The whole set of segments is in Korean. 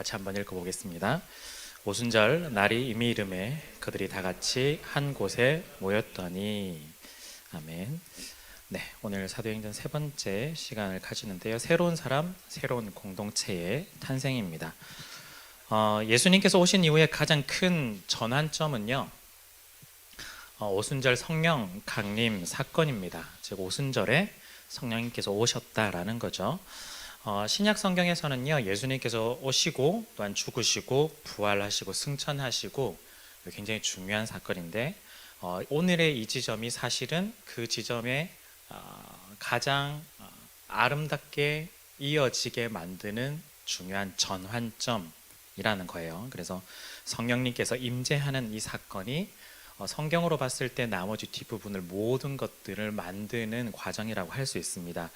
같이 한번 읽어보겠습니다. 오순절 날이 이미 이름에 그들이 다 같이 한 곳에 모였더니. 아멘. 네, 오늘 사도행전 세 번째 시간을 가지는데요. 새로운 사람, 새로운 공동체의 탄생입니다. 예수님께서 오신 이후에 가장 큰 전환점은요, 오순절 성령 강림 사건입니다. 즉 오순절에 성령님께서 오셨다라는 거죠. 신약 성경에서는요, 예수님께서 오시고 또한 죽으시고 부활하시고 승천하시고 굉장히 중요한 사건인데, 오늘의 이 지점이 사실은 그 지점에 가장 아름답게 이어지게 만드는 중요한 전환점이라는 거예요. 그래서 성령님께서 임재하는 이 사건이 성경으로 봤을 때 나머지 뒷부분을 모든 것들을 만드는 과정이라고 할 수 있습니다.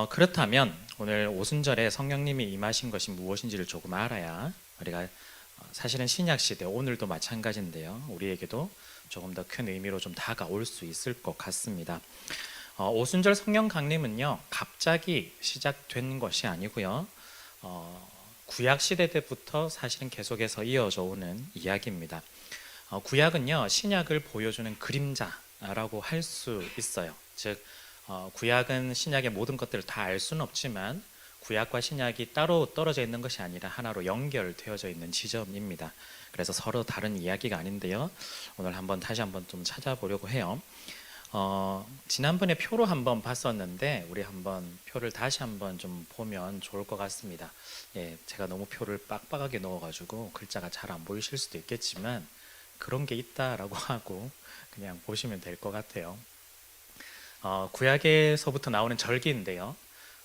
그렇다면 오늘 오순절에 성령님이 임하신 것이 무엇인지를 조금 알아야 우리가 사실은 신약시대 오늘도 마찬가지인데요, 우리에게도 조금 더 큰 의미로 좀 다가올 수 있을 것 같습니다. 오순절 성령 강림은요, 갑자기 시작된 것이 아니고요, 구약시대 때부터 사실은 계속해서 이어져 오는 이야기입니다. 구약은요, 신약을 보여주는 그림자라고 할 수 있어요. 즉 구약은 신약의 모든 것들을 다 알 수는 없지만 구약과 신약이 따로 떨어져 있는 것이 아니라 하나로 연결되어져 있는 지점입니다. 그래서 서로 다른 이야기가 아닌데요, 오늘 다시 한번 좀 찾아보려고 해요. 지난번에 표로 한번 봤었는데 우리 한번 표를 다시 한번 좀 보면 좋을 것 같습니다. 제가 너무 표를 빡빡하게 넣어가지고 글자가 잘 안 보이실 수도 있겠지만 그런 게 있다라고 하고 그냥 보시면 될 것 같아요. 구약에서부터 나오는 절기인데요,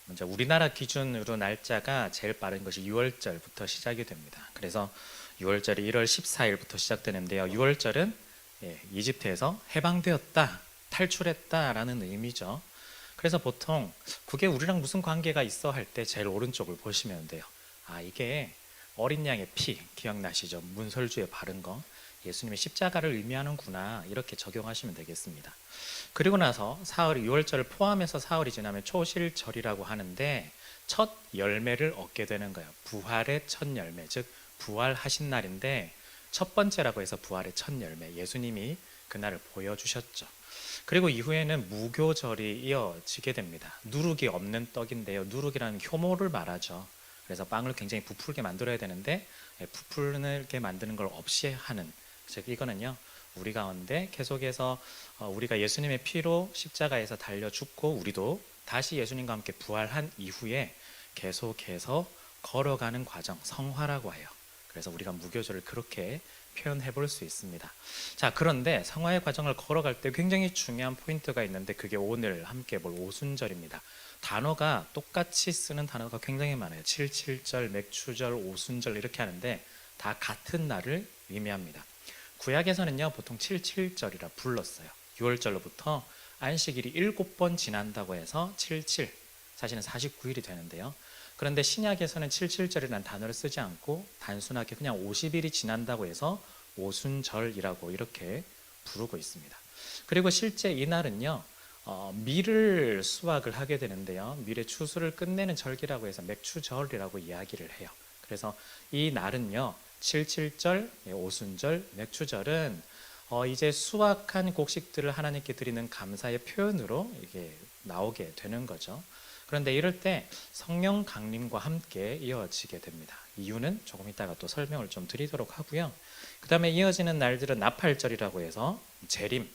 먼저 우리나라 기준으로 날짜가 제일 빠른 것이 6월절부터 시작이 됩니다. 그래서 6월절이 1월 14일부터 시작되는데요, 6월절은 이집트에서 해방되었다, 탈출했다라는 의미죠. 그래서 보통 그게 우리랑 무슨 관계가 있어 할 때 제일 오른쪽을 보시면 돼요. 이게 어린 양의 피 기억나시죠? 문설주에 바른 거, 예수님의 십자가를 의미하는구나, 이렇게 적용하시면 되겠습니다. 그리고 나서 사흘, 6월절을 포함해서 사흘이 지나면 초실절이라고 하는데 첫 열매를 얻게 되는 거예요. 부활의 첫 열매, 즉 부활하신 날인데 첫 번째라고 해서 부활의 첫 열매, 예수님이 그날을 보여주셨죠. 그리고 이후에는 무교절이 이어지게 됩니다. 누룩이 없는 떡인데요, 누룩이라는 효모를 말하죠. 그래서 빵을 굉장히 부풀게 만들어야 되는데 부풀게 만드는 걸 없이 하는, 즉 이거는요, 우리 가운데 계속해서 우리가 예수님의 피로 십자가에서 달려 죽고 우리도 다시 예수님과 함께 부활한 이후에 계속해서 걸어가는 과정, 성화라고 해요. 그래서 우리가 무교절을 그렇게 표현해 볼 수 있습니다. 자, 그런데 성화의 과정을 걸어갈 때 굉장히 중요한 포인트가 있는데 그게 오늘 함께 볼 오순절입니다. 단어가 똑같이 쓰는 단어가 굉장히 많아요. 77절, 맥추절, 오순절 이렇게 하는데 다 같은 날을 의미합니다. 구약에서는요, 보통 77절이라 불렀어요. 6월절로부터 안식일이 7번 지난다고 해서 77, 사실은 49일이 되는데요. 그런데 신약에서는 77절이라는 단어를 쓰지 않고 단순하게 그냥 50일이 지난다고 해서 오순절이라고 이렇게 부르고 있습니다. 그리고 실제 이 날은요, 밀을 수확을 하게 되는데요, 밀의 추수를 끝내는 절기라고 해서 맥추절이라고 이야기를 해요. 그래서 이 날은요, 77절, 오순절, 맥추절은 이제 수확한 곡식들을 하나님께 드리는 감사의 표현으로 이게 나오게 되는 거죠. 그런데 이럴 때 성령 강림과 함께 이어지게 됩니다. 이유는 조금 이따가 또 설명을 좀 드리도록 하고요. 그 다음에 이어지는 날들은 나팔절이라고 해서 재림,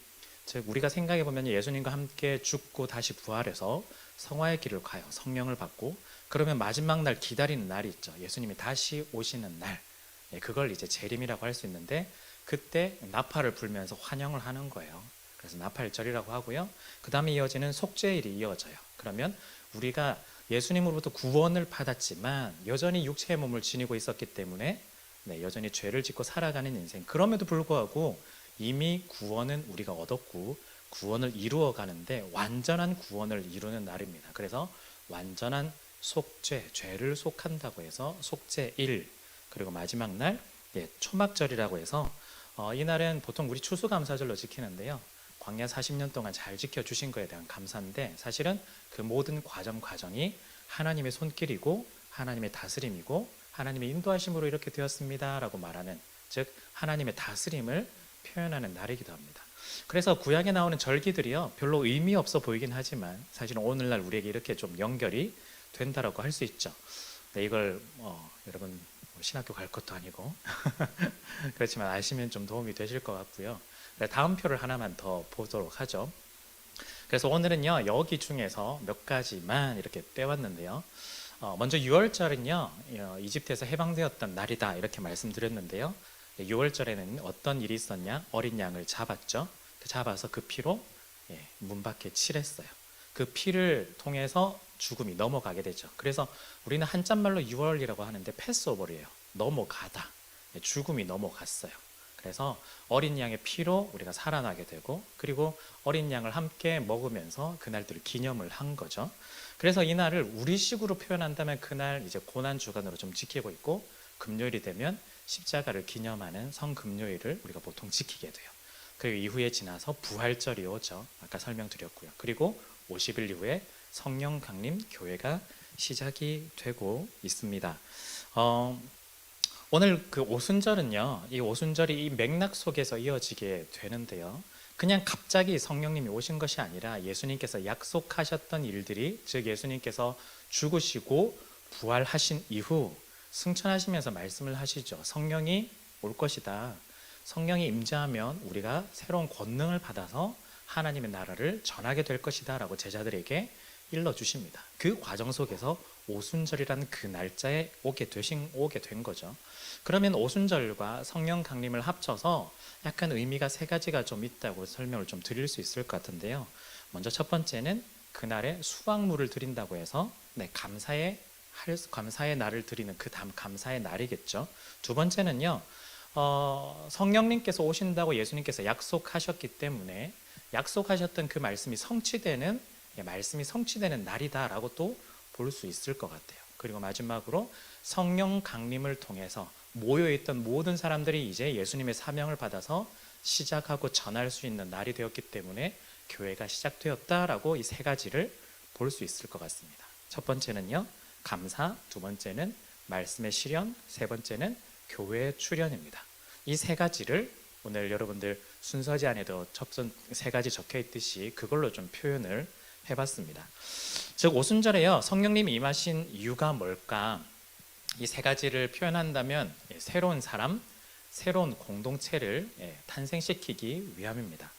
즉 우리가 생각해 보면 예수님과 함께 죽고 다시 부활해서 성화의 길을 가요. 성령을 받고 그러면 마지막 날 기다리는 날이 있죠. 예수님이 다시 오시는 날, 그걸 이제 재림이라고 할 수 있는데 그때 나팔을 불면서 환영을 하는 거예요. 그래서 나팔절이라고 하고요. 그 다음에 이어지는 속죄일이 이어져요. 그러면 우리가 예수님으로부터 구원을 받았지만 여전히 육체의 몸을 지니고 있었기 때문에 여전히 죄를 짓고 살아가는 인생, 그럼에도 불구하고 이미 구원은 우리가 얻었고 구원을 이루어 가는데 완전한 구원을 이루는 날입니다. 그래서 완전한 속죄, 죄를 속한다고 해서 속죄일, 그리고 마지막 날 초막절이라고 해서 이 날은 보통 우리 추수감사절로 지키는데요, 광야 40년 동안 잘 지켜주신 거에 대한 감사인데 사실은 그 모든 과정이 하나님의 손길이고 하나님의 다스림이고 하나님의 인도하심으로 이렇게 되었습니다라고 말하는, 즉 하나님의 다스림을 표현하는 날이기도 합니다. 그래서 구약에 나오는 절기들이요 별로 의미 없어 보이긴 하지만 사실은 오늘날 우리에게 이렇게 좀 연결이 된다라고 할 수 있죠. 네, 이걸 여러분 신학교 갈 것도 아니고 그렇지만 아시면 좀 도움이 되실 것 같고요. 다음 표를 하나만 더 보도록 하죠. 그래서 오늘은요 여기 중에서 몇 가지만 이렇게 빼왔는데요. 먼저 6월절은요 이집트에서 해방되었던 날이다 이렇게 말씀드렸는데요. 6월절에는 어떤 일이 있었냐? 어린 양을 잡았죠. 잡아서 그 피로 문 밖에 칠했어요. 그 피를 통해서 죽음이 넘어가게 되죠. 그래서 우리는 한자말로 6월이라고 하는데 패스오버예요. 넘어가다. 죽음이 넘어갔어요. 그래서 어린 양의 피로 우리가 살아나게 되고, 그리고 어린 양을 함께 먹으면서 그날들을 기념을 한 거죠. 그래서 이 날을 우리식으로 표현한다면 그날 이제 고난 주간으로 좀 지키고 있고, 금요일이 되면 십자가를 기념하는 성금요일을 우리가 보통 지키게 돼요. 그 이후에 지나서 부활절이 오죠. 아까 설명드렸고요. 그리고 50일 이후에 성령 강림 교회가 시작이 되고 있습니다. 오늘 그 오순절은요, 이 오순절이 이 맥락 속에서 이어지게 되는데요. 그냥 갑자기 성령님이 오신 것이 아니라 예수님께서 약속하셨던 일들이, 즉 예수님께서 죽으시고 부활하신 이후 승천하시면서 말씀을 하시죠. 성령이 올 것이다. 성령이 임재하면 우리가 새로운 권능을 받아서 하나님의 나라를 전하게 될 것이다 라고 제자들에게 일러주십니다. 그 과정 속에서 오순절이라는 그 날짜에 오게 된 거죠. 그러면 오순절과 성령 강림을 합쳐서 약간 의미가 세 가지가 좀 있다고 설명을 좀 드릴 수 있을 것 같은데요. 먼저 첫 번째는 그날에 수확물을 드린다고 해서 감사의 날을 드리는 그 감사의 날이겠죠. 두 번째는요, 성령님께서 오신다고 예수님께서 약속하셨기 때문에 약속하셨던 그 말씀이 성취되는 날이다라고 또 볼 수 있을 것 같아요. 그리고 마지막으로 성령 강림을 통해서 모여있던 모든 사람들이 이제 예수님의 사명을 받아서 시작하고 전할 수 있는 날이 되었기 때문에 교회가 시작되었다라고 이 세 가지를 볼 수 있을 것 같습니다. 첫 번째는요, 감사, 두 번째는 말씀의 실현, 세 번째는 교회 출현입니다. 이 세 가지를 오늘 여러분들 순서지 안에도 접선 세 가지 적혀 있듯이 그걸로 좀 표현을 해봤습니다. 즉 오순절에요 성령님이 임하신 이유가 뭘까? 이 세 가지를 표현한다면 새로운 사람, 새로운 공동체를 탄생시키기 위함입니다.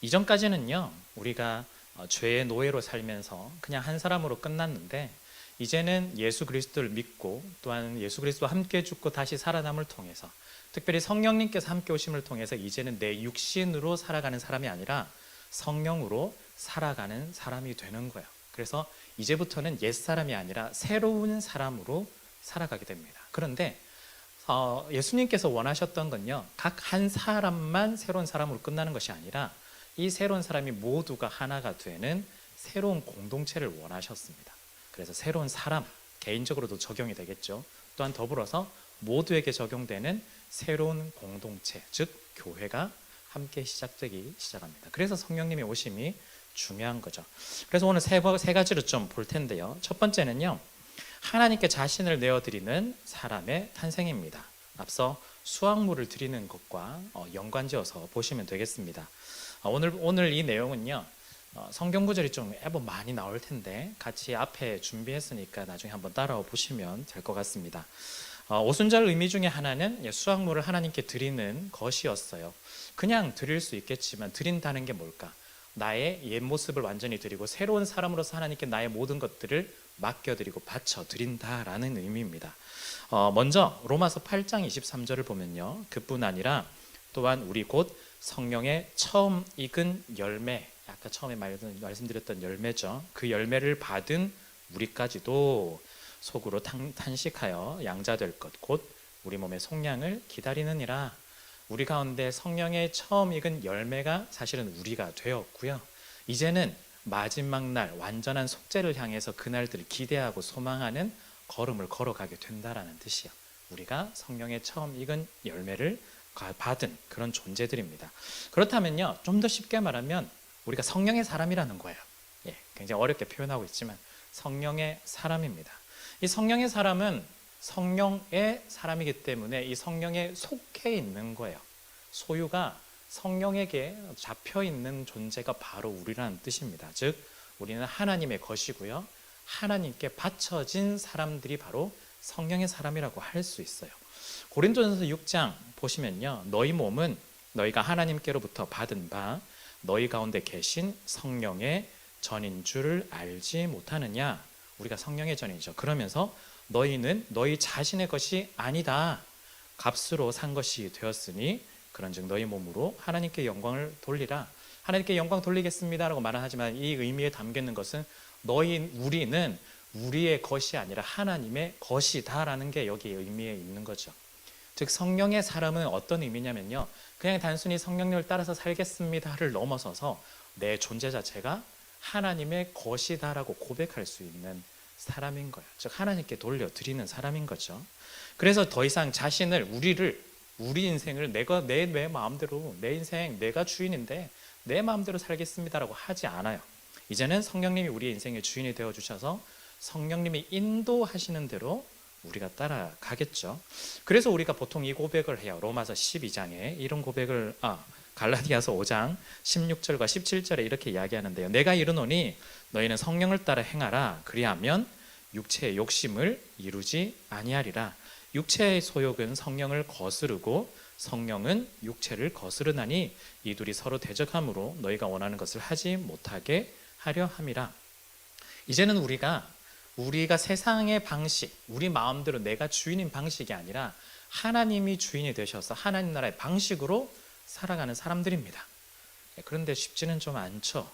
이전까지는요 우리가 죄의 노예로 살면서 그냥 한 사람으로 끝났는데, 이제는 예수 그리스도를 믿고 또한 예수 그리스도와 함께 죽고 다시 살아남을 통해서, 특별히 성령님께서 함께 오심을 통해서 이제는 내 육신으로 살아가는 사람이 아니라 성령으로 살아가는 사람이 되는 거예요. 그래서 이제부터는 옛사람이 아니라 새로운 사람으로 살아가게 됩니다. 그런데 예수님께서 원하셨던 건요, 각 한 사람만 새로운 사람으로 끝나는 것이 아니라 이 새로운 사람이 모두가 하나가 되는 새로운 공동체를 원하셨습니다. 그래서 새로운 사람, 개인적으로도 적용이 되겠죠. 또한 더불어서 모두에게 적용되는 새로운 공동체, 즉 교회가 함께 시작되기 시작합니다. 그래서 성령님의 오심이 중요한 거죠. 그래서 오늘 세 가지로 좀 볼 텐데요. 첫 번째는요, 하나님께 자신을 내어드리는 사람의 탄생입니다. 앞서 수확물을 드리는 것과 연관지어서 보시면 되겠습니다. 오늘 이 내용은요, 성경 구절이 좀 많이 나올 텐데 같이 앞에 준비했으니까 나중에 한번 따라와 보시면 될 것 같습니다. 오순절 의미 중에 하나는 수확물을 하나님께 드리는 것이었어요. 그냥 드릴 수 있겠지만 드린다는 게 뭘까? 나의 옛 모습을 완전히 드리고 새로운 사람으로서 하나님께 나의 모든 것들을 맡겨드리고 바쳐드린다라는 의미입니다. 먼저 로마서 8장 23절을 보면요, 그뿐 아니라 또한 우리 곧 성령의 처음 익은 열매, 아까 처음에 말씀드렸던 열매죠. 그 열매를 받은 우리까지도 속으로 탄식하여 양자될 것 곧 우리 몸의 속량을 기다리느니라. 우리 가운데 성령의 처음 익은 열매가 사실은 우리가 되었고요. 이제는 마지막 날 완전한 속죄를 향해서 그날들을 기대하고 소망하는 걸음을 걸어가게 된다라는 뜻이요. 우리가 성령의 처음 익은 열매를 받은 그런 존재들입니다. 그렇다면요, 좀 더 쉽게 말하면 우리가 성령의 사람이라는 거예요. 굉장히 어렵게 표현하고 있지만 성령의 사람입니다. 이 성령의 사람은 성령의 사람이기 때문에 이 성령에 속해 있는 거예요. 소유가 성령에게 잡혀 있는 존재가 바로 우리라는 뜻입니다. 즉 우리는 하나님의 것이고요. 하나님께 바쳐진 사람들이 바로 성령의 사람이라고 할 수 있어요. 고린도전서 6장 보시면요. 너희 몸은 너희가 하나님께로부터 받은 바 너희 가운데 계신 성령의 전인 줄을 알지 못하느냐. 우리가 성령의 전이죠. 그러면서 너희는 너희 자신의 것이 아니다. 값으로 산 것이 되었으니 그런즉 너희 몸으로 하나님께 영광을 돌리라. 하나님께 영광 돌리겠습니다라고 말은 하지만 이 의미에 담겨 있는 것은 우리는 우리의 것이 아니라 하나님의 것이다라는 게 여기 의미에 있는 거죠. 즉 성령의 사람은 어떤 의미냐면요. 그냥 단순히 성령님을 따라서 살겠습니다를 넘어서서 내 존재 자체가 하나님의 것이다라고 고백할 수 있는 사람인 거예요. 즉 하나님께 돌려드리는 사람인 거죠. 그래서 더 이상 자신을 우리 인생을 내 마음대로 내 인생 내가 주인인데 내 마음대로 살겠습니다라고 하지 않아요. 이제는 성령님이 우리의 인생의 주인이 되어 주셔서 성령님이 인도하시는 대로 우리가 따라가겠죠. 그래서 우리가 보통 이 고백을 해요. 로마서 12장에 이런 고백을 갈라디아서 5장 16절과 17절에 이렇게 이야기하는데요. 내가 이르노니 너희는 성령을 따라 행하라. 그리하면 육체의 욕심을 이루지 아니하리라. 육체의 소욕은 성령을 거스르고 성령은 육체를 거스르나니 이 둘이 서로 대적함으로 너희가 원하는 것을 하지 못하게 하려 함이라. 이제는 우리가 세상의 방식, 우리 마음대로 내가 주인인 방식이 아니라 하나님이 주인이 되셔서 하나님 나라의 방식으로 살아가는 사람들입니다. 그런데 쉽지는 좀 않죠.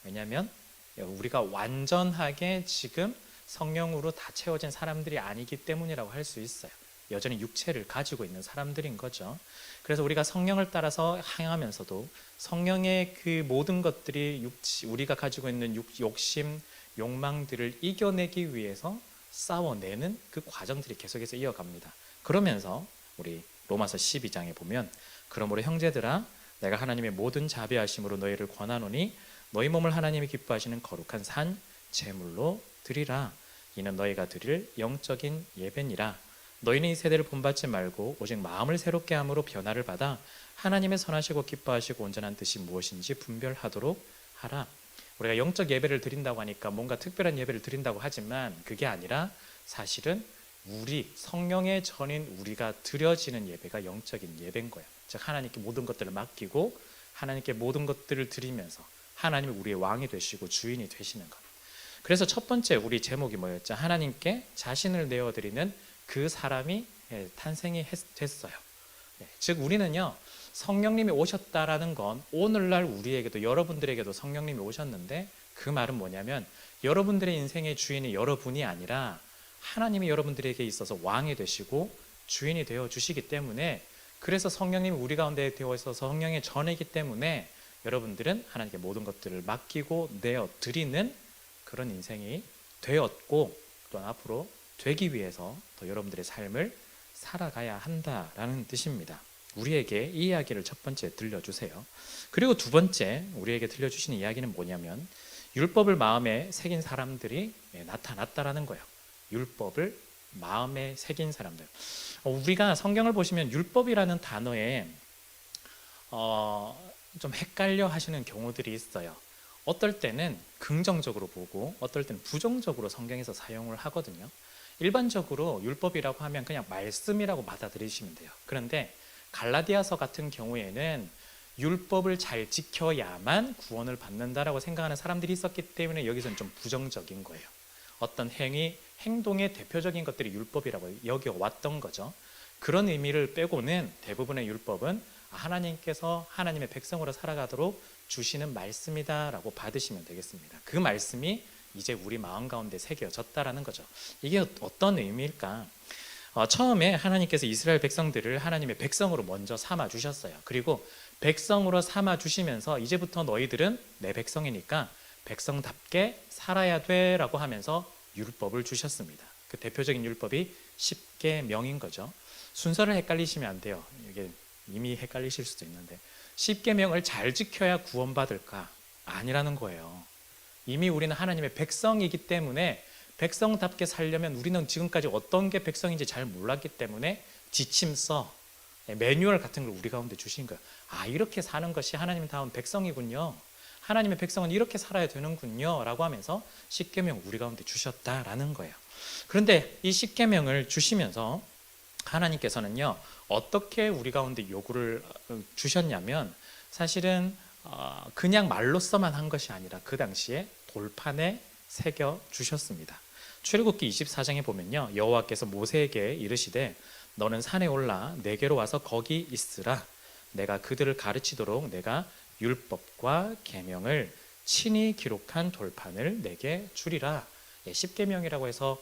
왜냐하면 우리가 완전하게 지금 성령으로 다 채워진 사람들이 아니기 때문이라고 할 수 있어요. 여전히 육체를 가지고 있는 사람들인 거죠. 그래서 우리가 성령을 따라서 행하면서도 성령의 그 모든 것들이 우리가 가지고 있는 욕심, 욕망들을 이겨내기 위해서 싸워내는 그 과정들이 계속해서 이어갑니다. 그러면서 우리 로마서 12장에 보면 그러므로 형제들아 내가 하나님의 모든 자비하심으로 너희를 권하노니 너희 몸을 하나님이 기뻐하시는 거룩한 산 제물로 드리라. 이는 너희가 드릴 영적인 예배니라. 너희는 이 세대를 본받지 말고 오직 마음을 새롭게 함으로 변화를 받아 하나님의 선하시고 기뻐하시고 온전한 뜻이 무엇인지 분별하도록 하라. 우리가 영적 예배를 드린다고 하니까 뭔가 특별한 예배를 드린다고 하지만 그게 아니라 사실은 성령의 전인 우리가 드려지는 예배가 영적인 예배인 거예요. 즉 하나님께 모든 것들을 맡기고 하나님께 모든 것들을 드리면서 하나님이 우리의 왕이 되시고 주인이 되시는 것. 그래서 첫 번째 우리 제목이 뭐였죠? 하나님께 자신을 내어드리는 그 사람이 탄생이 됐어요. 즉 우리는요 성령님이 오셨다라는 건 오늘날 우리에게도 여러분들에게도 성령님이 오셨는데 그 말은 뭐냐면 여러분들의 인생의 주인이 여러분이 아니라 하나님이 여러분들에게 있어서 왕이 되시고 주인이 되어 주시기 때문에 그래서 성령님이 우리 가운데 되어 있어서 성령의 전이기 때문에 여러분들은 하나님께 모든 것들을 맡기고 내어 드리는 그런 인생이 되었고 또 앞으로 되기 위해서 더 여러분들의 삶을 살아가야 한다라는 뜻입니다. 우리에게 이 이야기를 첫 번째 들려주세요. 그리고 두 번째 우리에게 들려주시는 이야기는 뭐냐면 율법을 마음에 새긴 사람들이 나타났다라는 거예요. 율법을 마음에 새긴 사람들. 우리가 성경을 보시면 율법이라는 단어에 좀 헷갈려 하시는 경우들이 있어요. 어떨 때는 긍정적으로 보고 어떨 때는 부정적으로 성경에서 사용을 하거든요. 일반적으로 율법이라고 하면 그냥 말씀이라고 받아들이시면 돼요. 그런데 갈라디아서 같은 경우에는 율법을 잘 지켜야만 구원을 받는다라고 생각하는 사람들이 있었기 때문에 여기서는 좀 부정적인 거예요. 어떤 행동의 대표적인 것들이 율법이라고 여겨왔던 거죠. 그런 의미를 빼고는 대부분의 율법은 하나님께서 하나님의 백성으로 살아가도록 주시는 말씀이다라고 받으시면 되겠습니다. 그 말씀이 이제 우리 마음 가운데 새겨졌다라는 거죠. 이게 어떤 의미일까? 처음에 하나님께서 이스라엘 백성들을 하나님의 백성으로 먼저 삼아 주셨어요. 그리고 백성으로 삼아 주시면서 이제부터 너희들은 내 백성이니까 백성답게 살아야 돼라고 하면서 율법을 주셨습니다. 그 대표적인 율법이 10계명인 거죠. 순서를 헷갈리시면 안 돼요. 이게 이미 헷갈리실 수도 있는데 10계명을 잘 지켜야 구원받을까? 아니라는 거예요. 이미 우리는 하나님의 백성이기 때문에 백성답게 살려면 우리는 지금까지 어떤 게 백성인지 잘 몰랐기 때문에 지침서, 매뉴얼 같은 걸 우리 가운데 주신 거예요. 아, 이렇게 사는 것이 하나님다운 백성이군요. 하나님의 백성은 이렇게 살아야 되는군요 라고 하면서 십계명 우리 가운데 주셨다라는 거예요. 그런데 이 십계명을 주시면서 하나님께서는요, 어떻게 우리 가운데 요구를 주셨냐면, 사실은 그냥 말로써만 한 것이 아니라 그 당시에 돌판에 새겨 주셨습니다. 출애굽기 24장에 보면요, 여호와께서 모세에게 이르시되 너는 산에 올라 내게로 와서 거기 있으라. 내가 그들을 가르치도록 내가 율법과 계명을 친히 기록한 돌판을 내게 주리라. 십계명이라고 해서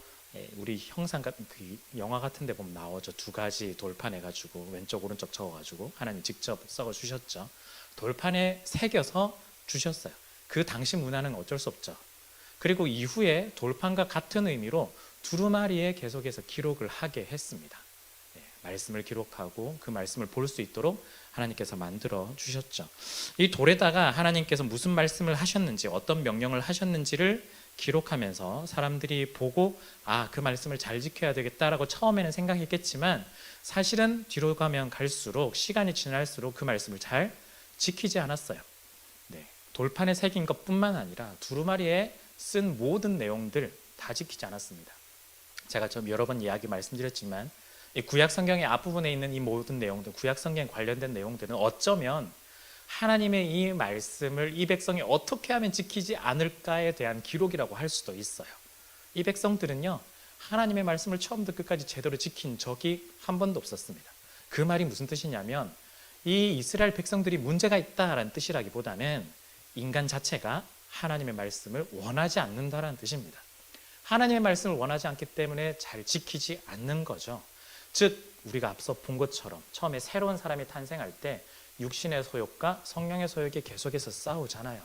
우리 형상 같은 그 영화 같은 데 보면 나오죠. 두 가지 돌판 해가지고 왼쪽 오른쪽 적어가지고 하나님 직접 써 주셨죠. 돌판에 새겨서 주셨어요. 그 당시 문화는 어쩔 수 없죠. 그리고 이후에 돌판과 같은 의미로 두루마리에 계속해서 기록을 하게 했습니다. 말씀을 기록하고 그 말씀을 볼 수 있도록 하나님께서 만들어 주셨죠. 이 돌에다가 하나님께서 무슨 말씀을 하셨는지, 어떤 명령을 하셨는지를 기록하면서 사람들이 보고 그 말씀을 잘 지켜야 되겠다라고 처음에는 생각했겠지만, 사실은 뒤로 가면 갈수록, 시간이 지날수록 그 말씀을 잘 지키지 않았어요. 돌판에 새긴 것뿐만 아니라 두루마리에 쓴 모든 내용들 다 지키지 않았습니다. 제가 좀 여러 번 이야기 말씀드렸지만, 이 구약 성경의 앞부분에 있는 이 모든 내용들, 구약 성경 관련된 내용들은 어쩌면 하나님의 이 말씀을 이 백성이 어떻게 하면 지키지 않을까에 대한 기록이라고 할 수도 있어요. 이 백성들은요, 하나님의 말씀을 처음부터 끝까지 제대로 지킨 적이 한 번도 없었습니다. 그 말이 무슨 뜻이냐면, 이 이스라엘 백성들이 문제가 있다라는 뜻이라기보다는 인간 자체가 하나님의 말씀을 원하지 않는다라는 뜻입니다. 하나님의 말씀을 원하지 않기 때문에 잘 지키지 않는 거죠. 즉, 우리가 앞서 본 것처럼 처음에 새로운 사람이 탄생할 때 육신의 소욕과 성령의 소욕이 계속해서 싸우잖아요.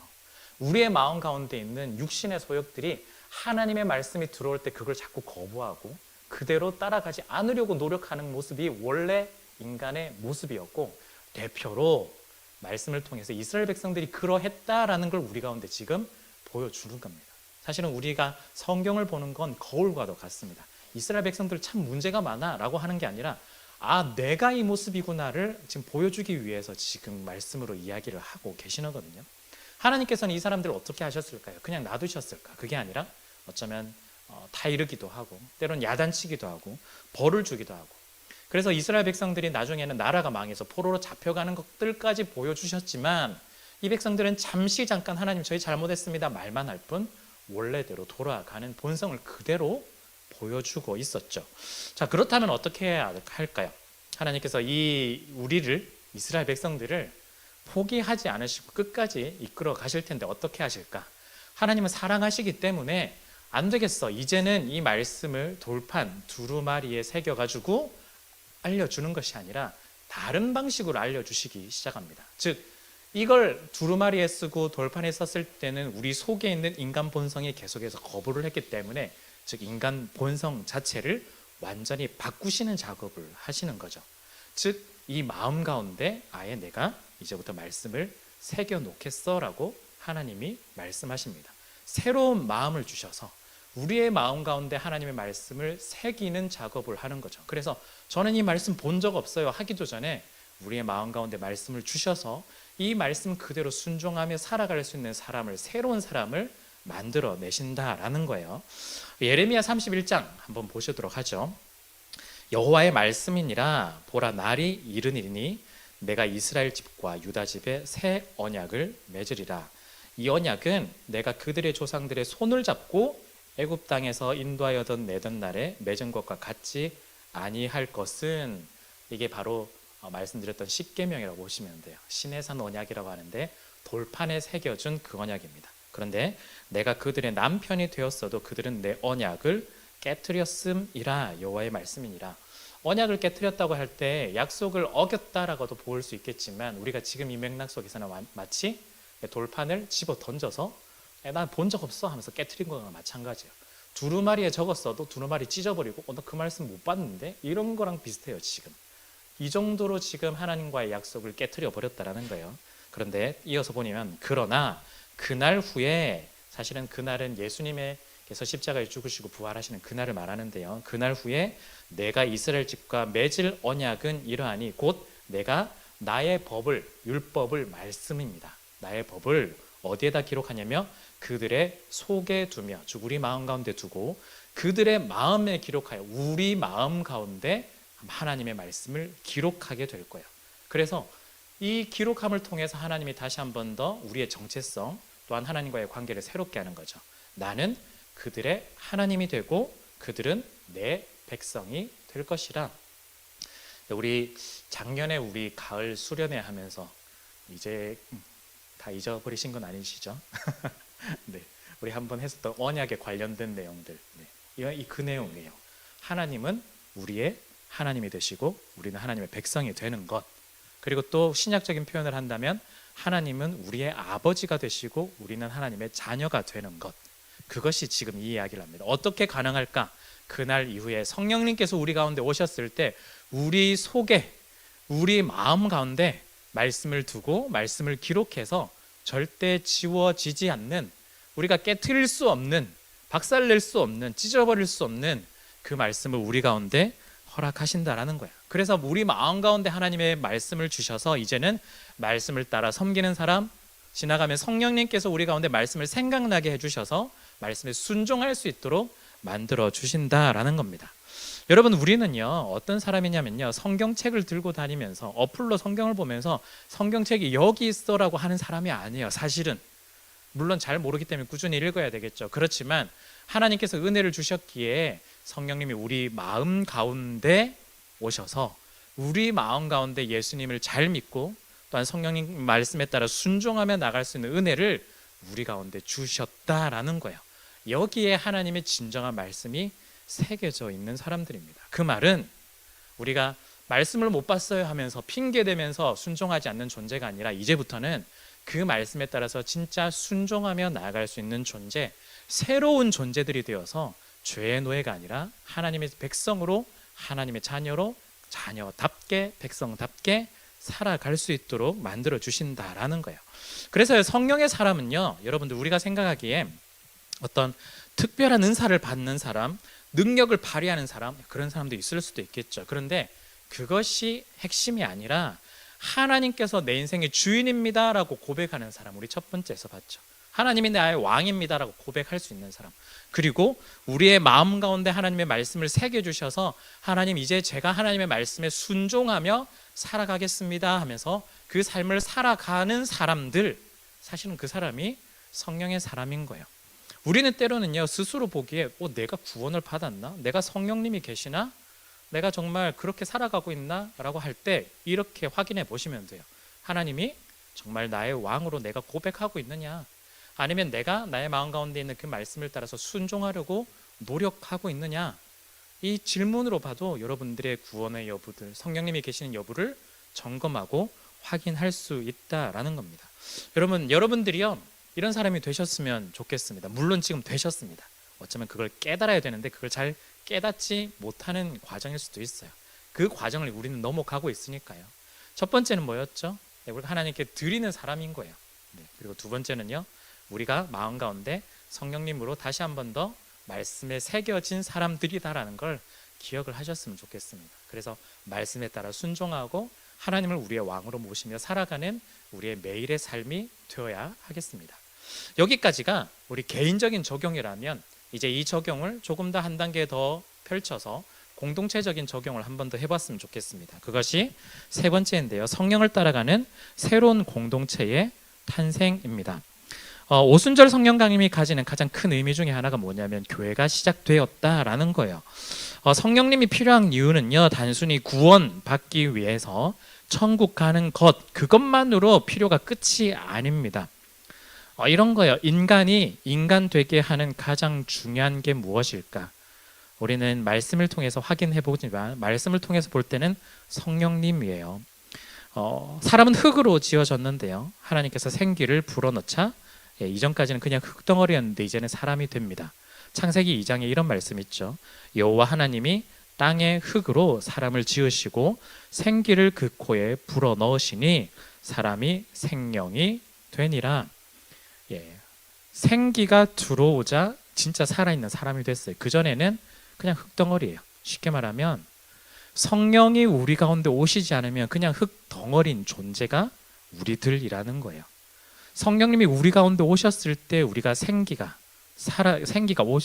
우리의 마음 가운데 있는 육신의 소욕들이 하나님의 말씀이 들어올 때 그걸 자꾸 거부하고 그대로 따라가지 않으려고 노력하는 모습이 원래 인간의 모습이었고, 대표로 말씀을 통해서 이스라엘 백성들이 그러했다라는 걸 우리 가운데 지금 보여주는 겁니다. 사실은 우리가 성경을 보는 건 거울과도 같습니다. 이스라엘 백성들 참 문제가 많아 라고 하는 게 아니라, 내가 이 모습이구나를 지금 보여주기 위해서 지금 말씀으로 이야기를 하고 계시는 거거든요. 하나님께서는 이 사람들을 어떻게 하셨을까요? 그냥 놔두셨을까? 그게 아니라 어쩌면 다 이르기도 하고, 때론 야단치기도 하고, 벌을 주기도 하고, 그래서 이스라엘 백성들이 나중에는 나라가 망해서 포로로 잡혀가는 것들까지 보여주셨지만, 이 백성들은 잠깐 하나님 저희 잘못했습니다 말만 할 뿐 원래대로 돌아가는 본성을 그대로 보여주고 있었죠. 자, 그렇다면 어떻게 해야 할까요? 하나님께서 우리를, 이스라엘 백성들을 포기하지 않으시고 끝까지 이끌어 가실 텐데 어떻게 하실까? 하나님은 사랑하시기 때문에 안 되겠어, 이제는 이 말씀을 돌판 두루마리에 새겨가지고 알려주는 것이 아니라 다른 방식으로 알려주시기 시작합니다. 즉, 이걸 두루마리에 쓰고 돌판에 썼을 때는 우리 속에 있는 인간 본성이 계속해서 거부를 했기 때문에, 즉 인간 본성 자체를 완전히 바꾸시는 작업을 하시는 거죠. 즉, 이 마음 가운데 아예 내가 이제부터 말씀을 새겨 놓겠어 라고 하나님이 말씀하십니다. 새로운 마음을 주셔서 우리의 마음 가운데 하나님의 말씀을 새기는 작업을 하는 거죠. 그래서 저는 이 말씀 본 적 없어요 하기도 전에 우리의 마음 가운데 말씀을 주셔서 이 말씀 그대로 순종하며 살아갈 수 있는 사람을, 새로운 사람을 만들어 내신다라는 거예요. 예레미야 31장 한번 보시도록 하죠. 여호와의 말씀이니라. 보라, 날이 이르니니 내가 이스라엘 집과 유다 집에 새 언약을 맺으리라. 이 언약은 내가 그들의 조상들의 손을 잡고 애굽 땅에서 인도하여던 내던 날에 맺은 것과 같지 아니할 것은, 이게 바로 말씀드렸던 십계명이라고 보시면 돼요. 시내산 언약이라고 하는데 돌판에 새겨준 그 언약입니다. 그런데 내가 그들의 남편이 되었어도 그들은 내 언약을 깨트렸음이라. 여호와의 말씀이니라. 언약을 깨트렸다고 할 때 약속을 어겼다라고도 볼 수 있겠지만, 우리가 지금 이 맥락 속에서는 마치 돌판을 집어 던져서 난 본 적 없어 하면서 깨트린 거랑 마찬가지예요. 두루마리에 적었어도 두루마리 찢어버리고 나 그 말씀 못 봤는데, 이런 거랑 비슷해요. 지금 이 정도로 지금 하나님과의 약속을 깨트려 버렸다라는 거예요. 그런데 이어서 보면, 그러나 그날 후에, 사실은 그날은 예수님의 그래서 십자가에 죽으시고 부활하시는 그날을 말하는데요. 그날 후에 내가 이스라엘 집과 맺을 언약은 이러하니 곧 내가 나의 법을, 율법을 말씀입니다. 나의 법을 어디에다 기록하냐며 그들의 속에 두며, 즉 우리 마음 가운데 두고 그들의 마음에 기록하여 우리 마음 가운데 하나님의 말씀을 기록하게 될 거예요. 그래서 이 기록함을 통해서 하나님이 다시 한 번 더 우리의 정체성 또한 하나님과의 관계를 새롭게 하는 거죠. 나는 그들의 하나님이 되고 그들은 내 백성이 될 것이라. 우리 작년에 우리 가을 수련회 하면서 이제 다 잊어버리신 건 아니시죠? 네, 우리 한번 했었던 언약에 관련된 내용들, 네, 그 내용이에요. 하나님은 우리의 하나님이 되시고 우리는 하나님의 백성이 되는 것. 그리고 또 신약적인 표현을 한다면 하나님은 우리의 아버지가 되시고 우리는 하나님의 자녀가 되는 것. 그것이 지금 이 이야기를 합니다. 어떻게 가능할까? 그날 이후에 성령님께서 우리 가운데 오셨을 때 우리 속에, 우리 마음 가운데 말씀을 두고 말씀을 기록해서 절대 지워지지 않는, 우리가 깨트릴 수 없는, 박살낼 수 없는, 찢어버릴 수 없는 그 말씀을 우리 가운데 허락하신다라는 거야. 그래서 우리 마음 가운데 하나님의 말씀을 주셔서 이제는 말씀을 따라 섬기는 사람, 지나가면 성령님께서 우리 가운데 말씀을 생각나게 해주셔서 말씀에 순종할 수 있도록 만들어 주신다라는 겁니다. 여러분, 우리는요 어떤 사람이냐면요, 성경책을 들고 다니면서 어플로 성경을 보면서 성경책이 여기 있어라고 하는 사람이 아니에요. 사실은 물론 잘 모르기 때문에 꾸준히 읽어야 되겠죠. 그렇지만 하나님께서 은혜를 주셨기에 성령님이 우리 마음 가운데 오셔서 우리 마음 가운데 예수님을 잘 믿고 또한 성령님 말씀에 따라 순종하며 나갈 수 있는 은혜를 우리 가운데 주셨다라는 거예요. 여기에 하나님의 진정한 말씀이 새겨져 있는 사람들입니다. 그 말은 우리가 말씀을 못 봤어요 하면서 핑계대면서 순종하지 않는 존재가 아니라 이제부터는 그 말씀에 따라서 진짜 순종하며 나아갈 수 있는 존재, 새로운 존재들이 되어서 죄의 노예가 아니라 하나님의 백성으로, 하나님의 자녀로, 자녀답게, 백성답게 살아갈 수 있도록 만들어 주신다라는 거예요. 그래서 성령의 사람은요, 여러분들 우리가 생각하기에 어떤 특별한 은사를 받는 사람, 능력을 발휘하는 사람, 그런 사람도 있을 수도 있겠죠. 그런데 그것이 핵심이 아니라 하나님께서 내 인생의 주인입니다 라고 고백하는 사람, 우리 첫 번째에서 봤죠. 하나님이 나의 왕입니다 라고 고백할 수 있는 사람, 그리고 우리의 마음 가운데 하나님의 말씀을 새겨주셔서 하나님, 이제 제가 하나님의 말씀에 순종하며 살아가겠습니다 하면서 그 삶을 살아가는 사람들, 사실은 그 사람이 성령의 사람인 거예요. 우리는 때로는요 스스로 보기에 내가 구원을 받았나? 내가 성령님이 계시나? 내가 정말 그렇게 살아가고 있나? 라고 할 때 이렇게 확인해 보시면 돼요. 하나님이 정말 나의 왕으로 내가 고백하고 있느냐? 아니면 내가 나의 마음 가운데 있는 그 말씀을 따라서 순종하려고 노력하고 있느냐? 이 질문으로 봐도 여러분들의 구원의 여부들, 성령님이 계시는 여부를 점검하고 확인할 수 있다라는 겁니다. 여러분들이요 이런 사람이 되셨으면 좋겠습니다. 물론 지금 되셨습니다. 어쩌면 그걸 깨달아야 되는데 그걸 잘 깨닫지 못하는 과정일 수도 있어요. 그 과정을 우리는 넘어가고 있으니까요. 첫 번째는 뭐였죠? 우리가 하나님께 드리는 사람인 거예요. 그리고 두 번째는요, 우리가 마음 가운데 성령님으로 다시 한 번 더 말씀에 새겨진 사람들이다라는 걸 기억을 하셨으면 좋겠습니다. 그래서 말씀에 따라 순종하고 하나님을 우리의 왕으로 모시며 살아가는 우리의 매일의 삶이 되어야 하겠습니다. 여기까지가 우리 개인적인 적용이라면 이제 이 적용을 조금 더 한 단계 더 펼쳐서 공동체적인 적용을 한 번 더 해봤으면 좋겠습니다. 그것이 세 번째인데요, 성령을 따라가는 새로운 공동체의 탄생입니다. 오순절 성령 강림이 가지는 가장 큰 의미 중에 하나가 뭐냐면 교회가 시작되었다라는 거예요. 성령님이 필요한 이유는요, 단순히 구원 받기 위해서 천국 가는 것, 그것만으로 필요가 끝이 아닙니다. 이런 거예요. 인간이 인간 되게 하는 가장 중요한 게 무엇일까? 우리는 말씀을 통해서 확인해 보지만 말씀을 통해서 볼 때는 성령님이에요. 사람은 흙으로 지어졌는데요, 하나님께서 생기를 불어넣자 이전까지는 그냥 흙덩어리였는데 이제는 사람이 됩니다. 창세기 2장에 이런 말씀 있죠. 여호와 하나님이 땅의 흙으로 사람을 지으시고 생기를 그 코에 불어넣으시니 사람이 생명이 되니라. 생기가 들어오자 진짜 살아있는 사람이 됐어요. 그전에는 그냥 흙덩어리예요. 쉽게 말하면 성령이 우리 가운데 오시지 않으면 그냥 흙덩어리인 존재가 우리들이라는 거예요. 성령님이 우리 가운데 오셨을 때 우리가 생기가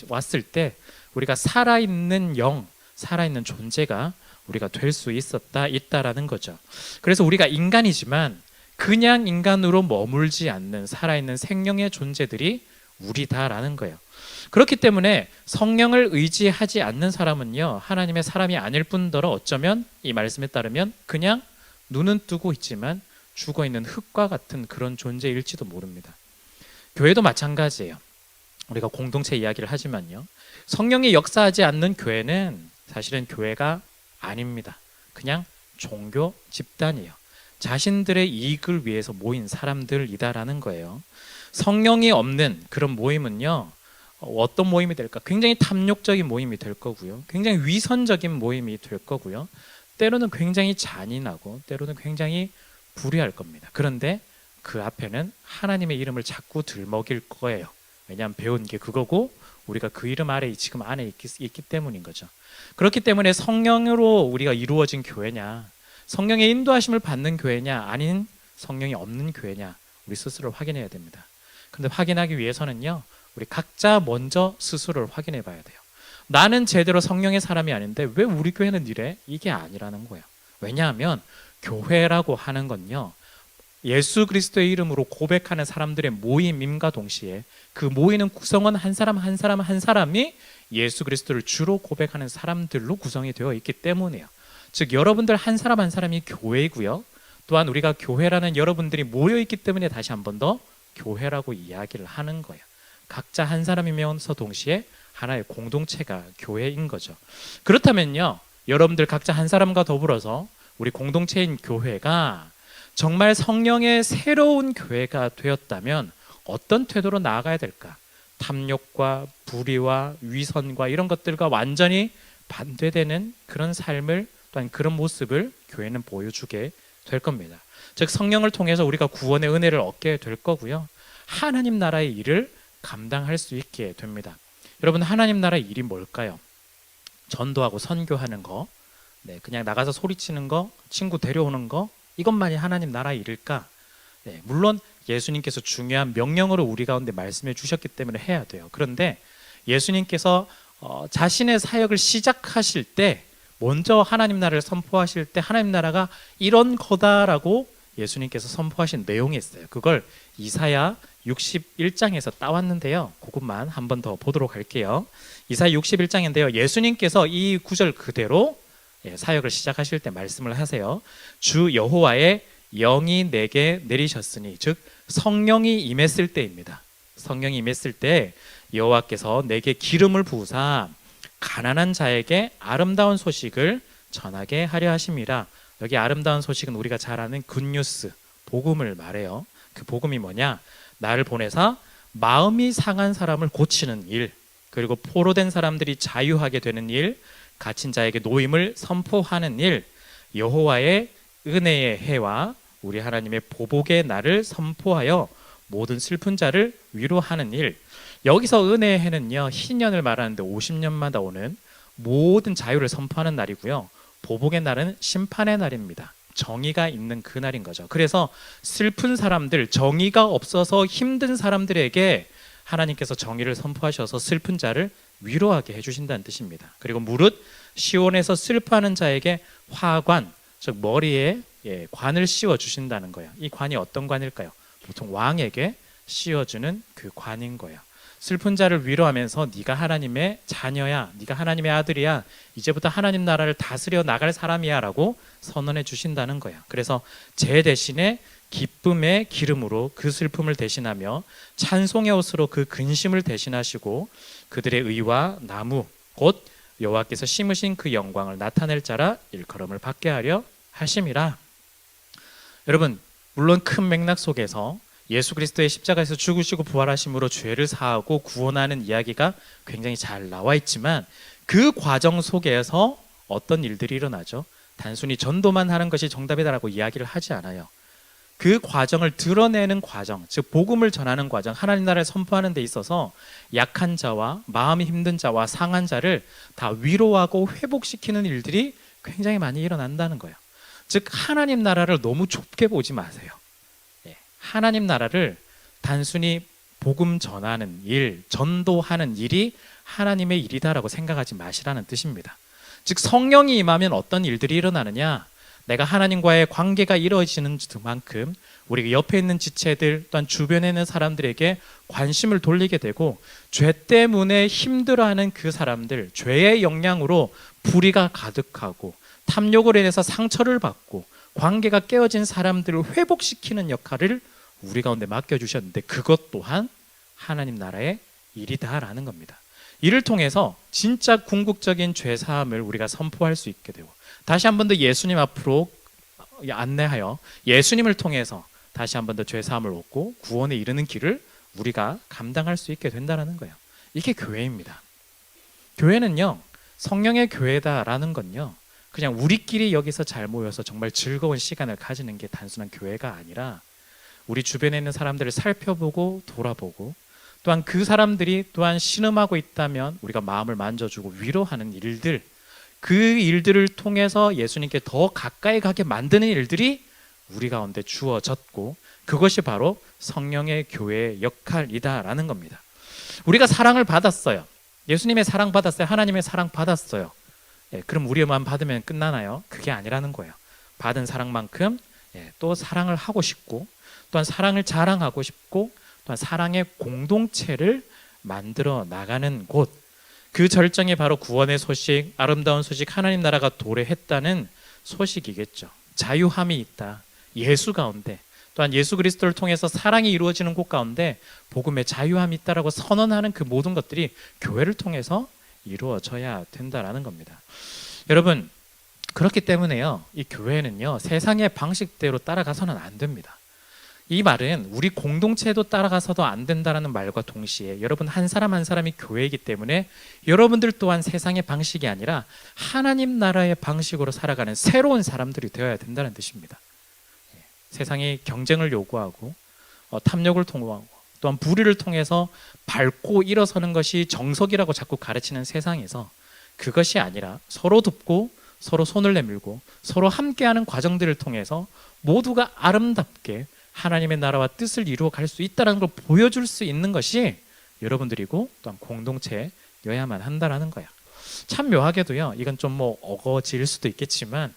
왔을 때 우리가 살아있는 영, 살아있는 존재가 우리가 될 수 있다라는 거죠. 그래서 우리가 인간이지만 그냥 인간으로 머물지 않는 살아있는 생명의 존재들이 우리다라는 거예요. 그렇기 때문에 성령을 의지하지 않는 사람은요, 하나님의 사람이 아닐 뿐더러 어쩌면 이 말씀에 따르면 그냥 눈은 뜨고 있지만 죽어있는 흙과 같은 그런 존재일지도 모릅니다. 교회도 마찬가지예요. 우리가 공동체 이야기를 하지만요, 성령이 역사하지 않는 교회는 사실은 교회가 아닙니다. 그냥 종교 집단이에요. 자신들의 이익을 위해서 모인 사람들이다라는 거예요. 성령이 없는 그런 모임은요, 어떤 모임이 될까? 굉장히 탐욕적인 모임이 될 거고요, 굉장히 위선적인 모임이 될 거고요, 때로는 굉장히 잔인하고 때로는 굉장히 불의할 겁니다. 그런데 그 앞에는 하나님의 이름을 자꾸 들먹일 거예요. 왜냐하면 배운 게 그거고 우리가 그 이름 아래 지금 안에 있기 때문인 거죠. 그렇기 때문에 성령으로 우리가 이루어진 교회냐, 성령의 인도하심을 받는 교회냐, 아닌 성령이 없는 교회냐, 우리 스스로를 확인해야 됩니다. 근데 확인하기 위해서는요, 우리 각자 먼저 스스로를 확인해 봐야 돼요. 나는 제대로 성령의 사람이 아닌데 왜 우리 교회는 이래? 이게 아니라는 거예요. 왜냐하면 교회라고 하는 건요, 예수 그리스도의 이름으로 고백하는 사람들의 모임임과 동시에 그 모이는 구성원 한 사람 한 사람 한 사람이 예수 그리스도를 주로 고백하는 사람들로 구성이 되어 있기 때문이에요. 즉 여러분들 한 사람 한 사람이 교회이고요, 또한 우리가 교회라는 여러분들이 모여있기 때문에 다시 한 번 더 교회라고 이야기를 하는 거예요. 각자 한 사람이면서 동시에 하나의 공동체가 교회인 거죠. 그렇다면요, 여러분들 각자 한 사람과 더불어서 우리 공동체인 교회가 정말 성령의 새로운 교회가 되었다면 어떤 태도로 나아가야 될까? 탐욕과 불의와 위선과 이런 것들과 완전히 반대되는 그런 삶을, 또한 그런 모습을 교회는 보여주게 될 겁니다. 즉 성령을 통해서 우리가 구원의 은혜를 얻게 될 거고요, 하나님 나라의 일을 감당할 수 있게 됩니다. 여러분, 하나님 나라의 일이 뭘까요? 전도하고 선교하는 거, 그냥 나가서 소리치는 거, 친구 데려오는 거, 이것만이 하나님 나라의 일일까? 물론 예수님께서 중요한 명령으로 우리 가운데 말씀해 주셨기 때문에 해야 돼요. 그런데 예수님께서 자신의 사역을 시작하실 때 먼저 하나님 나라를 선포하실 때 하나님 나라가 이런 거다라고 예수님께서 선포하신 내용이 있어요. 그걸 이사야 61장에서 따왔는데요, 그것만 한 번 더 보도록 할게요. 이사야 61장인데요, 예수님께서 이 구절 그대로 사역을 시작하실 때 말씀을 하세요. 주 여호와의 영이 내게 내리셨으니, 즉 성령이 임했을 때입니다. 성령이 임했을 때 여호와께서 내게 기름을 부으사 가난한 자에게 아름다운 소식을 전하게 하려 하심이라. 여기 아름다운 소식은 우리가 잘 아는 굿뉴스, 복음을 말해요. 그 복음이 뭐냐? 나를 보내사 마음이 상한 사람을 고치는 일, 그리고 포로된 사람들이 자유하게 되는 일, 갇힌 자에게 노임을 선포하는 일, 여호와의 은혜의 해와 우리 하나님의 보복의 날을 선포하여 모든 슬픈 자를 위로하는 일. 여기서 은혜의 해는요, 희년을 말하는데 50년마다 오는 모든 자유를 선포하는 날이고요, 보복의 날은 심판의 날입니다. 정의가 있는 그 날인 거죠. 그래서 슬픈 사람들, 정의가 없어서 힘든 사람들에게 하나님께서 정의를 선포하셔서 슬픈 자를 위로하게 해주신다는 뜻입니다. 그리고 무릇 시온에서 슬퍼하는 자에게 화관, 즉 머리에 관을 씌워 주신다는 거예요. 이 관이 어떤 관일까요? 보통 왕에게 씌워주는 그 관인 거예요. 슬픈 자를 위로하면서 네가 하나님의 자녀야, 네가 하나님의 아들이야, 이제부터 하나님 나라를 다스려 나갈 사람이야 라고 선언해 주신다는 거예요. 그래서 제 대신에 기쁨의 기름으로 그 슬픔을 대신하며 찬송의 옷으로 그 근심을 대신하시고 그들의 의와 나무 곧 여호와께서 심으신 그 영광을 나타낼 자라 일컬음을 받게 하려 하심이라. 여러분, 물론 큰 맥락 속에서 예수 그리스도의 십자가에서 죽으시고 부활하심으로 죄를 사하고 구원하는 이야기가 굉장히 잘 나와 있지만 그 과정 속에서 어떤 일들이 일어나죠? 단순히 전도만 하는 것이 정답이다라고 이야기를 하지 않아요. 그 과정을 드러내는 과정, 즉 복음을 전하는 과정, 하나님 나라를 선포하는 데 있어서 약한 자와 마음이 힘든 자와 상한 자를 다 위로하고 회복시키는 일들이 굉장히 많이 일어난다는 거예요. 즉 하나님 나라를 너무 좁게 보지 마세요. 하나님 나라를 단순히 복음 전하는 일, 전도하는 일이 하나님의 일이다라고 생각하지 마시라는 뜻입니다. 즉 성령이 임하면 어떤 일들이 일어나느냐, 내가 하나님과의 관계가 이루어지는 만큼 우리 옆에 있는 지체들 또한 주변에 있는 사람들에게 관심을 돌리게 되고, 죄 때문에 힘들어하는 그 사람들, 죄의 영향으로 불의가 가득하고 탐욕으로 인해서 상처를 받고 관계가 깨어진 사람들을 회복시키는 역할을 우리 가운데 맡겨주셨는데, 그것 또한 하나님 나라의 일이다라는 겁니다. 이를 통해서 진짜 궁극적인 죄사함을 우리가 선포할 수 있게 되고, 다시 한 번 더 예수님 앞으로 안내하여 예수님을 통해서 다시 한 번 더 죄사함을 얻고 구원에 이르는 길을 우리가 감당할 수 있게 된다는 거예요. 이게 교회입니다. 교회는요, 성령의 교회다라는 건요, 그냥 우리끼리 여기서 잘 모여서 정말 즐거운 시간을 가지는 게 단순한 교회가 아니라, 우리 주변에 있는 사람들을 살펴보고 돌아보고, 또한 그 사람들이 또한 신음하고 있다면 우리가 마음을 만져주고 위로하는 일들, 그 일들을 통해서 예수님께 더 가까이 가게 만드는 일들이 우리 가운데 주어졌고, 그것이 바로 성령의 교회의 역할이다라는 겁니다. 우리가 사랑을 받았어요. 예수님의 사랑 받았어요. 하나님의 사랑 받았어요. 그럼 우리만 받으면 끝나나요? 그게 아니라는 거예요. 받은 사랑만큼 또 사랑을 하고 싶고, 또한 사랑을 자랑하고 싶고, 또한 사랑의 공동체를 만들어 나가는 곳, 그 절정이 바로 구원의 소식, 아름다운 소식, 하나님 나라가 도래했다는 소식이겠죠. 자유함이 있다, 예수 가운데, 또한 예수 그리스도를 통해서 사랑이 이루어지는 곳 가운데 복음의 자유함이 있다라고 선언하는 그 모든 것들이 교회를 통해서 이루어져야 된다라는 겁니다. 여러분, 그렇기 때문에요, 이 교회는요, 세상의 방식대로 따라가서는 안 됩니다. 이 말은 우리 공동체도 따라가서도 안 된다는 말과 동시에, 여러분 한 사람 한 사람이 교회이기 때문에 여러분들 또한 세상의 방식이 아니라 하나님 나라의 방식으로 살아가는 새로운 사람들이 되어야 된다는 뜻입니다. 세상이 경쟁을 요구하고 탐욕을 통하고 또한 불의를 통해서 밟고 일어서는 것이 정석이라고 자꾸 가르치는 세상에서, 그것이 아니라 서로 돕고 서로 손을 내밀고 서로 함께하는 과정들을 통해서 모두가 아름답게 하나님의 나라와 뜻을 이루어 갈 수 있다는 걸 보여줄 수 있는 것이 여러분들이고 또한 공동체여야만 한다라는 거야. 참 묘하게도요, 이건 좀 어거지일 수도 있겠지만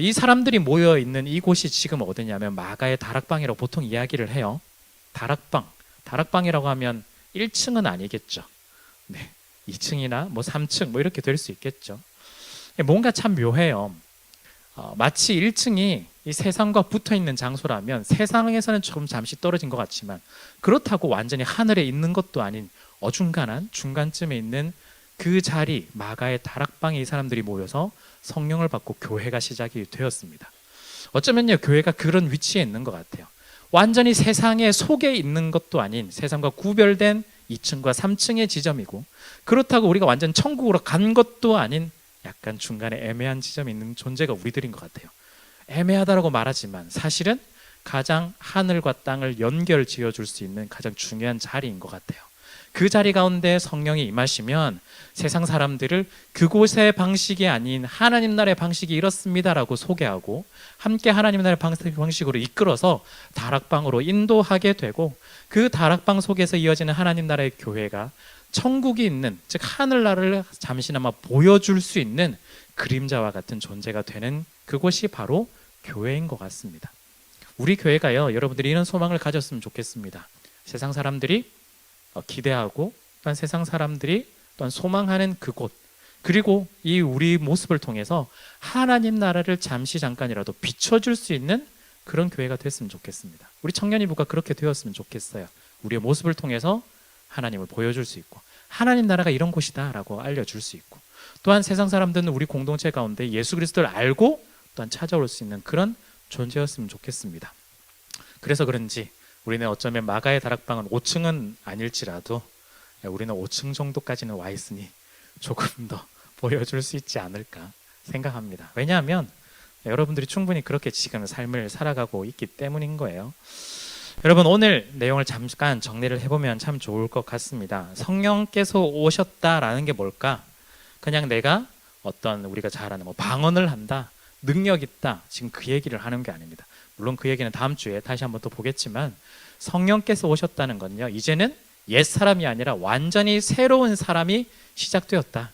이 사람들이 모여 있는 이곳이 지금 어디냐면 마가의 다락방이라고 보통 이야기를 해요. 다락방이라고 하면 1층은 아니겠죠. 2층이나 3층 이렇게 될 수 있겠죠. 뭔가 참 묘해요. 마치 1층이 이 세상과 붙어 있는 장소라면 세상에서는 조금 잠시 떨어진 것 같지만, 그렇다고 완전히 하늘에 있는 것도 아닌 어중간한 중간쯤에 있는 그 자리, 마가의 다락방에 이 사람들이 모여서 성령을 받고 교회가 시작이 되었습니다. 어쩌면요, 교회가 그런 위치에 있는 것 같아요. 완전히 세상의 속에 있는 것도 아닌 세상과 구별된 2층과 3층의 지점이고, 그렇다고 우리가 완전 천국으로 간 것도 아닌 약간 중간에 애매한 지점이 있는 존재가 우리들인 것 같아요. 애매하다라고 말하지만 사실은 가장 하늘과 땅을 연결 지어줄 수 있는 가장 중요한 자리인 것 같아요. 그 자리 가운데 성령이 임하시면 세상 사람들을 그곳의 방식이 아닌 하나님 나라의 방식이 이렇습니다라고 소개하고, 함께 하나님 나라의 방식으로 이끌어서 다락방으로 인도하게 되고, 그 다락방 속에서 이어지는 하나님 나라의 교회가 천국이 있는, 즉 하늘나라를 잠시나마 보여줄 수 있는 그림자와 같은 존재가 되는 그곳이 바로 교회인 것 같습니다. 우리 교회가요, 여러분들이 이런 소망을 가졌으면 좋겠습니다. 세상 사람들이 기대하고 또한 세상 사람들이 또한 소망하는 그곳, 그리고 이 우리 모습을 통해서 하나님 나라를 잠깐이라도 비춰줄 수 있는 그런 교회가 됐으면 좋겠습니다. 우리 청년이부가 그렇게 되었으면 좋겠어요. 우리의 모습을 통해서 하나님을 보여줄 수 있고, 하나님 나라가 이런 곳이다 라고 알려줄 수 있고, 또한 세상 사람들은 우리 공동체 가운데 예수 그리스도를 알고 또한 찾아올 수 있는 그런 존재였으면 좋겠습니다. 그래서 그런지 우리는 어쩌면 마가의 다락방은 5층은 아닐지라도 우리는 5층 정도까지는 와 있으니 조금 더 보여줄 수 있지 않을까 생각합니다. 왜냐하면 여러분들이 충분히 그렇게 지금 삶을 살아가고 있기 때문인 거예요. 여러분, 오늘 내용을 잠깐 정리를 해보면 참 좋을 것 같습니다. 성령께서 오셨다라는 게 뭘까? 그냥 내가 어떤 우리가 잘 아는 방언을 한다, 능력 있다, 지금 그 얘기를 하는 게 아닙니다. 물론 그 얘기는 다음 주에 다시 한번 또 보겠지만, 성령께서 오셨다는 건요, 이제는 옛 사람이 아니라 완전히 새로운 사람이 시작되었다.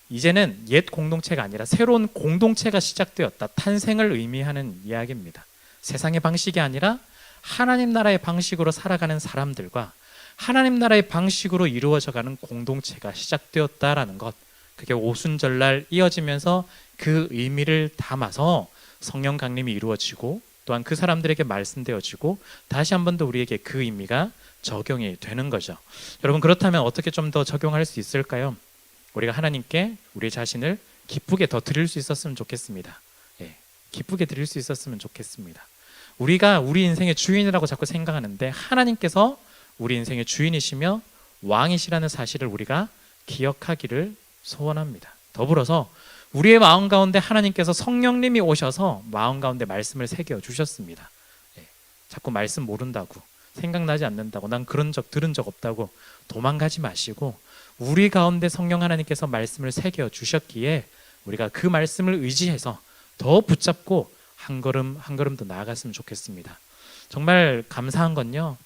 이제는 옛 공동체가 아니라 새로운 공동체가 시작되었다. 탄생을 의미하는 이야기입니다. 세상의 방식이 아니라 하나님 나라의 방식으로 살아가는 사람들과 하나님 나라의 방식으로 이루어져가는 공동체가 시작되었다라는 것, 그게 오순절날 이어지면서 그 의미를 담아서 성령 강림이 이루어지고 또한 그 사람들에게 말씀되어지고 다시 한 번 더 우리에게 그 의미가 적용이 되는 거죠. 여러분, 그렇다면 어떻게 좀 더 적용할 수 있을까요? 우리가 하나님께 우리 자신을 기쁘게 더 드릴 수 있었으면 좋겠습니다. 예, 기쁘게 드릴 수 있었으면 좋겠습니다. 우리가 우리 인생의 주인이라고 자꾸 생각하는데 하나님께서 우리 인생의 주인이시며 왕이시라는 사실을 우리가 기억하기를 소원합니다. 더불어서 우리의 마음 가운데 하나님께서 성령님이 오셔서 마음 가운데 말씀을 새겨 주셨습니다. 예, 자꾸 말씀 모른다고, 생각나지 않는다고, 난 그런 적 들은 적 없다고 도망가지 마시고, 우리 가운데 성령 하나님께서 말씀을 새겨 주셨기에 우리가 그 말씀을 의지해서 더 붙잡고 한 걸음 한 걸음 더 나아갔으면 좋겠습니다. 정말 감사한 건요,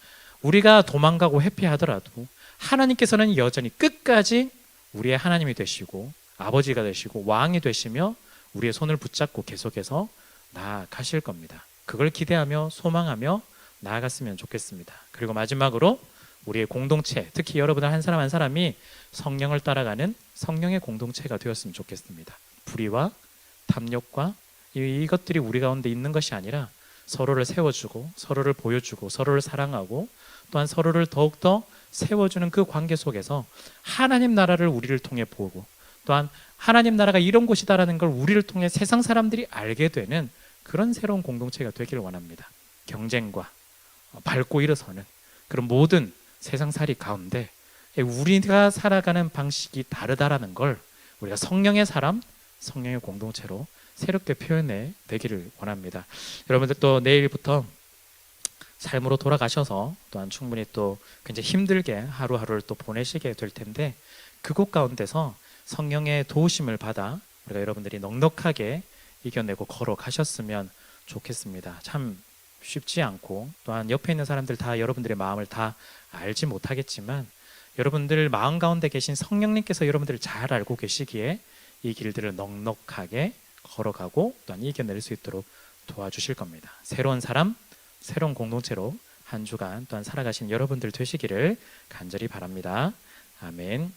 우리가 도망가고 회피하더라도 하나님께서는 여전히 끝까지 우리의 하나님이 되시고 아버지가 되시고 왕이 되시며 우리의 손을 붙잡고 계속해서 나아가실 겁니다. 그걸 기대하며 소망하며 나아갔으면 좋겠습니다. 그리고 마지막으로 우리의 공동체, 특히 여러분들 한 사람 한 사람이 성령을 따라가는 성령의 공동체가 되었으면 좋겠습니다. 불의와 탐욕과 이것들이 우리 가운데 있는 것이 아니라 서로를 세워주고 서로를 보여주고 서로를 사랑하고 또한 서로를 더욱더 세워주는 그 관계 속에서 하나님 나라를 우리를 통해 보고 또한 하나님 나라가 이런 곳이다라는 걸 우리를 통해 세상 사람들이 알게 되는 그런 새로운 공동체가 되기를 원합니다. 경쟁과 밟고 일어서는 그런 모든 세상살이 가운데 우리가 살아가는 방식이 다르다라는 걸 우리가 성령의 사람, 성령의 공동체로 새롭게 표현해 되기를 원합니다. 여러분들 또 내일부터 삶으로 돌아가셔서 또한 충분히 또 굉장히 힘들게 하루하루를 또 보내시게 될 텐데 그곳 가운데서 성령의 도우심을 받아 우리가 여러분들이 넉넉하게 이겨내고 걸어가셨으면 좋겠습니다. 참 쉽지 않고 또한 옆에 있는 사람들 다 여러분들의 마음을 다 알지 못하겠지만 여러분들 마음 가운데 계신 성령님께서 여러분들을 잘 알고 계시기에 이 길들을 넉넉하게 걸어가고 또한 이겨낼 수 있도록 도와주실 겁니다. 새로운 사람, 새로운 공동체로 한 주간 또한 살아가신 여러분들 되시기를 간절히 바랍니다. 아멘.